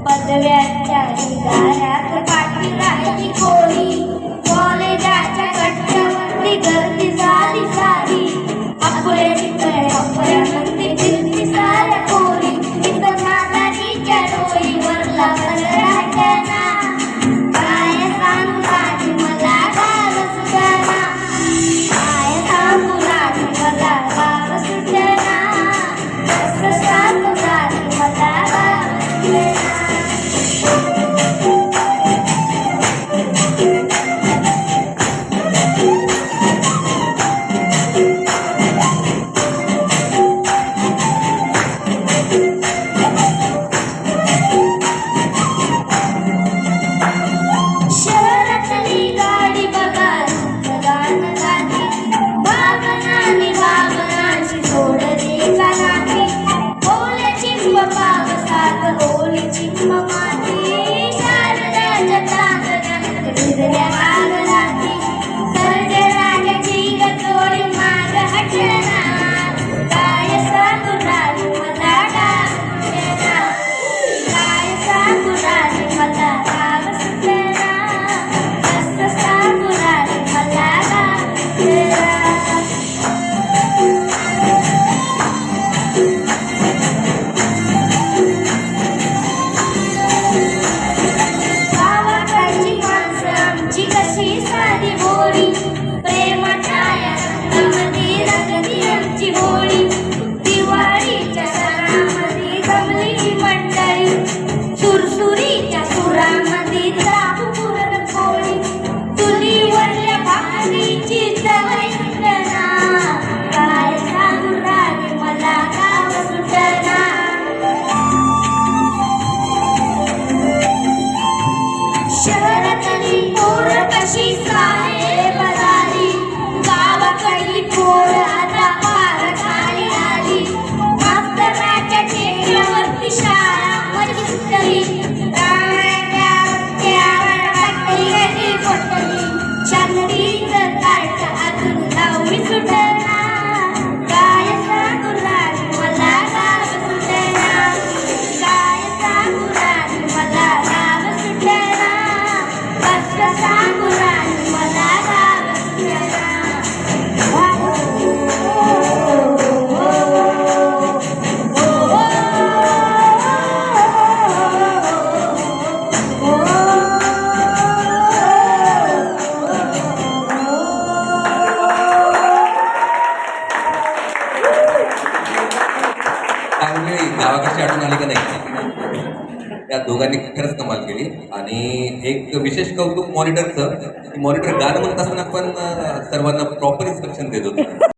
पदव्याच्या ढिगाऱ्यात पाठी राहिली कोरी, कॉलेजाच्या कट्ट्यावरती गर्दी झाली सारी, आपल्या चितळे अपर्यामध्ये फिरती साऱ्या कोरी, इथं म्हातारीच्या डोईवरला राहत्याना, काय सांगू राजी मला गाव सुटना, काय सांगू राजी मला गाव सुटना, कसं सांगू राजी मला गाव सुटना. शहरातली पोरं कशी सारे बदाली, गावाकडली पोरं आता पार खाली आली, मास्तराच्या टेकड्यावरती शाळा माझी सुटली, रामाच्या वट्ट्यावर टाकली गली पोटली, शांतीचं ताट अजून लावली सुटना, काय सांगू राजी मला गाव सुटना, काय सांगू राजी मला गाव सुटना, सांगू राजी मला गाव सुटना. गावाकडची आठवण आली का नाही? या दोघांनी खरंच कमाल केली. आणि एक विशेष कौतुक मॉनिटरचं, मॉनिटर गाणं म्हणत असताना पण सर्वांना प्रॉपर इन्स्ट्रक्शन देत होतं.